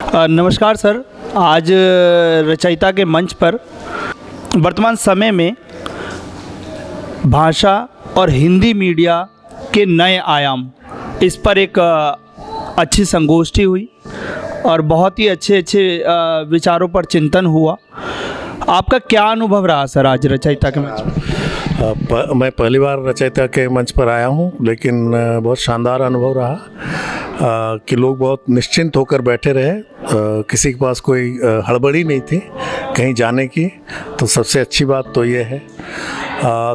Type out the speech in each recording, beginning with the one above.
नमस्कार सर। आज रचयिता के मंच पर वर्तमान समय में भाषा और हिंदी मीडिया के नए आयाम, इस पर एक अच्छी संगोष्ठी हुई और बहुत ही अच्छे विचारों पर चिंतन हुआ। आपका क्या अनुभव रहा सर आज रचयिता के मंच पर? मैं पहली बार रचयिता के मंच पर आया हूँ, लेकिन बहुत शानदार अनुभव रहा कि लोग बहुत निश्चिंत होकर बैठे रहे। किसी के पास कोई हड़बड़ी नहीं थी कहीं जाने की, तो सबसे अच्छी बात तो ये है।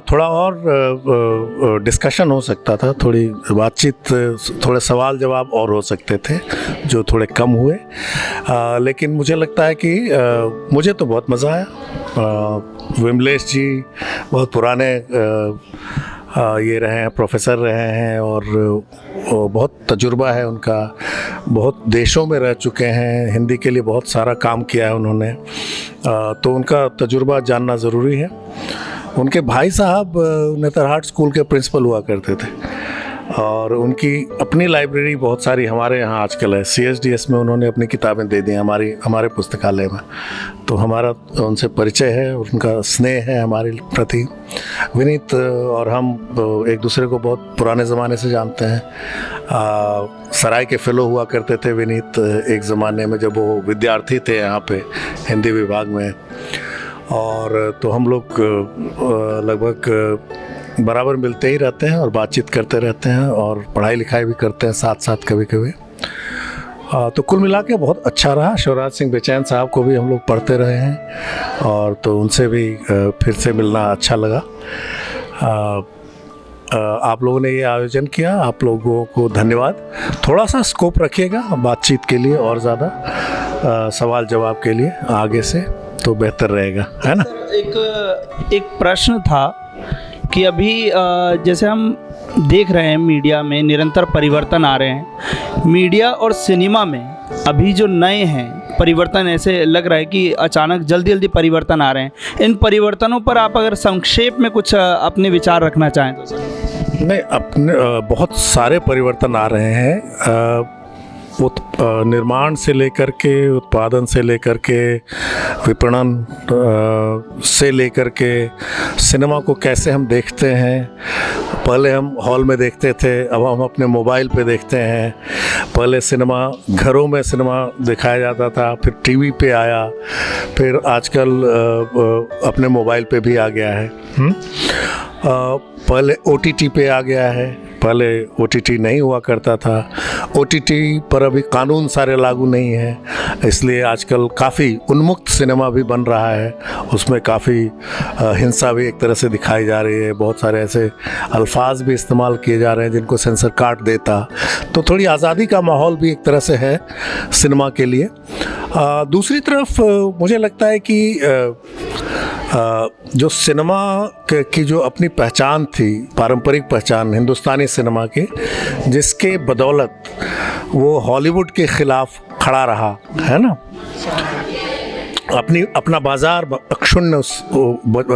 थोड़ा और डिस्कशन हो सकता था, थोड़ी बातचीत, थोड़े सवाल जवाब और हो सकते थे जो थोड़े कम हुए, लेकिन मुझे लगता है कि मुझे तो बहुत मज़ा आया। विमलेश जी बहुत पुराने ये रहे हैं, प्रोफेसर रहे हैं और बहुत तजुर्बा है उनका, बहुत देशों में रह चुके हैं, हिंदी के लिए बहुत सारा काम किया है उन्होंने, तो उनका तजुर्बा जानना ज़रूरी है। उनके भाई साहब नेतरहाट स्कूल के प्रिंसिपल हुआ करते थे और उनकी अपनी लाइब्रेरी बहुत सारी हमारे यहाँ आजकल है। CSDS में उन्होंने अपनी किताबें दे दी हमारे पुस्तकालय में, तो हमारा उनसे परिचय है, उनका स्नेह है हमारे प्रति। विनीत और हम एक दूसरे को बहुत पुराने ज़माने से जानते हैं। सराय के फेलो हुआ करते थे विनीत एक ज़माने में, जब वो विद्यार्थी थे यहाँ पे हिंदी विभाग में, और तो हम लोग लगभग बराबर मिलते ही रहते हैं और बातचीत करते रहते हैं और पढ़ाई लिखाई भी करते हैं साथ साथ कभी कभी। तो कुल मिला के बहुत अच्छा रहा। शिवराज सिंह बेचैन साहब को भी हम लोग पढ़ते रहे हैं और तो उनसे भी फिर से मिलना अच्छा लगा। आप लोगों ने ये आयोजन किया, आप लोगों को धन्यवाद। थोड़ा सा स्कोप रखिएगा बातचीत के लिए और ज़्यादा सवाल जवाब के लिए आगे से, तो बेहतर रहेगा, है ना। एक प्रश्न था कि अभी जैसे हम देख रहे हैं मीडिया में निरंतर परिवर्तन आ रहे हैं, मीडिया और सिनेमा में अभी जो नए हैं परिवर्तन, ऐसे लग रहा है कि अचानक जल्दी परिवर्तन आ रहे हैं। इन परिवर्तनों पर आप अगर संक्षेप में कुछ अपने विचार रखना चाहें तो सर। नहीं, अपने बहुत सारे परिवर्तन आ रहे हैं, निर्माण से लेकर के, उत्पादन से लेकर के, विपणन से लेकर के, सिनेमा को कैसे हम देखते हैं। पहले हम हॉल में देखते थे, अब हम अपने मोबाइल पे देखते हैं। पहले सिनेमा घरों में सिनेमा दिखाया जाता था, फिर टीवी पे आया, फिर आजकल अपने मोबाइल पे भी आ गया है। पहले OTT पे आ गया है, पहले OTT नहीं हुआ करता था। OTT पर अभी कानून सारे लागू नहीं है, इसलिए आजकल काफ़ी उन्मुक्त सिनेमा भी बन रहा है। उसमें काफ़ी हिंसा भी एक तरह से दिखाई जा रही है, बहुत सारे ऐसे अल्फाज भी इस्तेमाल किए जा रहे हैं जिनको सेंसर काट देता। तो थोड़ी आज़ादी का माहौल भी एक तरह से है सिनेमा के लिए। दूसरी तरफ मुझे लगता है कि जो सिनेमा की जो अपनी पहचान थी, पारंपरिक पहचान हिंदुस्तानी सिनेमा की, जिसके बदौलत वो हॉलीवुड के ख़िलाफ़ खड़ा रहा, है ना, अपना बाज़ार अक्षुण्ण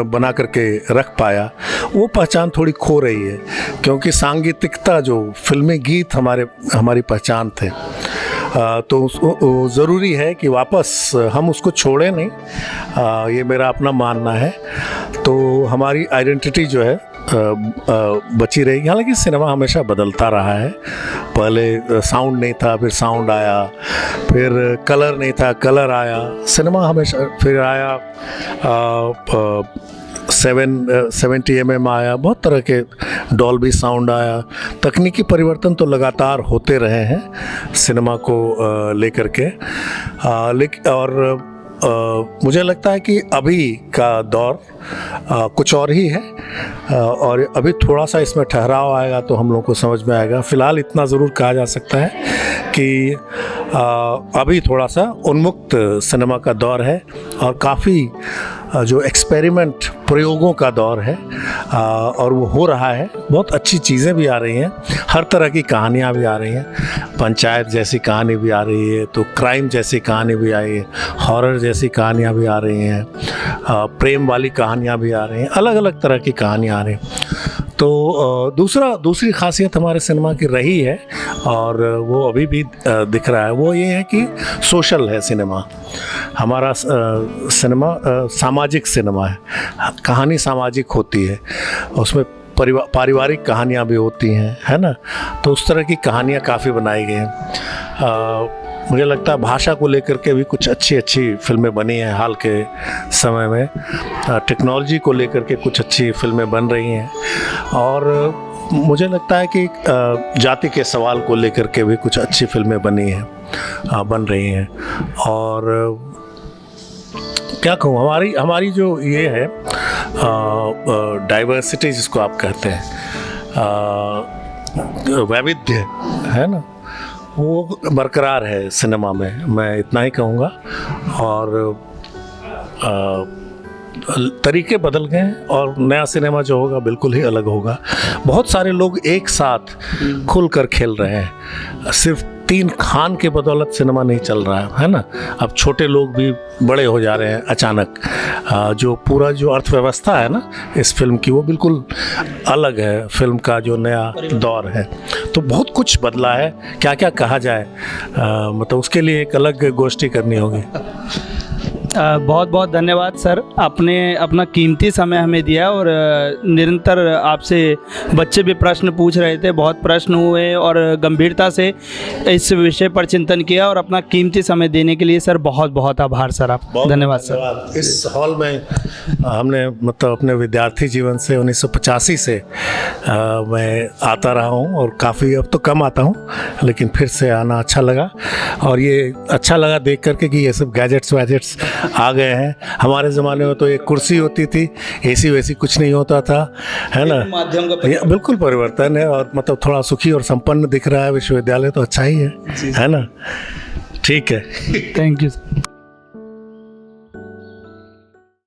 बना करके रख पाया, वो पहचान थोड़ी खो रही है। क्योंकि सांगीतिकता, जो फिल्मी गीत हमारी पहचान थे, तो ज़रूरी है कि वापस हम उसको छोड़ें नहीं, ये मेरा अपना मानना है। तो हमारी आइडेंटिटी जो है बची रहेगी। हालांकि सिनेमा हमेशा बदलता रहा है, पहले साउंड नहीं था, फिर साउंड आया, फिर कलर नहीं था, कलर आया, सिनेमा हमेशा फिर आया, 770 mm आया, बहुत तरह के डॉल्बी साउंड आया। तकनीकी परिवर्तन तो लगातार होते रहे हैं सिनेमा को लेकर के, लेकिन और मुझे लगता है कि अभी का दौर कुछ और ही है, और अभी थोड़ा सा इसमें ठहराव आएगा तो हम लोगों को समझ में आएगा। फ़िलहाल इतना ज़रूर कहा जा सकता है कि अभी थोड़ा सा उन्मुक्त सिनेमा का दौर है और काफ़ी जो एक्सपेरिमेंट, प्रयोगों का दौर है, और वो हो रहा है। बहुत अच्छी चीज़ें भी आ रही हैं, हर तरह की कहानियाँ भी आ रही हैं। पंचायत जैसी कहानी भी आ रही है, तो क्राइम जैसी कहानी भी आई है, हॉरर जैसी कहानियाँ भी आ रही हैं, प्रेम वाली कहानियाँ भी आ रही हैं, अलग अलग तरह की कहानियाँ आ रही हैं। तो दूसरी खासियत हमारे सिनेमा की रही है और वो अभी भी दिख रहा है, वो ये है कि सोशल है सिनेमा। हमारा सिनेमा सामाजिक सिनेमा है, कहानी सामाजिक होती है, उसमें पारिवारिक कहानियाँ भी होती हैं, है ना। तो उस तरह की कहानियाँ काफ़ी बनाई गई हैं। मुझे लगता है भाषा को लेकर के भी कुछ अच्छी फिल्में बनी हैं हाल के समय में। टेक्नोलॉजी को लेकर के कुछ अच्छी फिल्में बन रही हैं और मुझे लगता है कि जाति के सवाल को लेकर के भी कुछ अच्छी फिल्में बनी हैं, बन रही हैं। और क्या कहूँ, हमारी जो ये है डाइवर्सिटी जिसको आप कहते हैं, वैविध्य है ना, वो बरकरार है सिनेमा में, मैं इतना ही कहूँगा। और तरीके बदल गए हैं और नया सिनेमा जो होगा बिल्कुल ही अलग होगा। बहुत सारे लोग एक साथ खुलकर खेल रहे हैं, सिर्फ 3 खान के बदौलत सिनेमा नहीं चल रहा है ना। अब छोटे लोग भी बड़े हो जा रहे हैं अचानक। जो पूरा जो अर्थव्यवस्था है ना इस फिल्म की, वो बिल्कुल अलग है, फिल्म का जो नया दौर है। तो बहुत कुछ बदला है, क्या क्या कहा जाए, मतलब उसके लिए एक अलग गोष्ठी करनी होगी। बहुत बहुत धन्यवाद सर, आपने अपना कीमती समय हमें दिया और निरंतर आपसे बच्चे भी प्रश्न पूछ रहे थे, बहुत प्रश्न हुए और गंभीरता से इस विषय पर चिंतन किया और अपना कीमती समय देने के लिए सर बहुत बहुत आभार सर, आप धन्यवाद सर। इस हॉल में हमने मतलब अपने विद्यार्थी जीवन से 1985 से मैं आता रहा हूँ और काफ़ी, अब तो कम आता हूँ लेकिन फिर से आना अच्छा लगा। और ये अच्छा लगा देख करके कि ये सब गैजेट्स वैजेट्स आ गए हैं। हमारे ज़माने में तो एक कुर्सी होती थी, एसी वैसी कुछ नहीं होता था, है ना। माध्यम का ये बिल्कुल परिवर्तन है और मतलब थोड़ा सुखी और संपन्न दिख रहा है विश्वविद्यालय, तो अच्छा ही है ना। ठीक है, थैंक यू।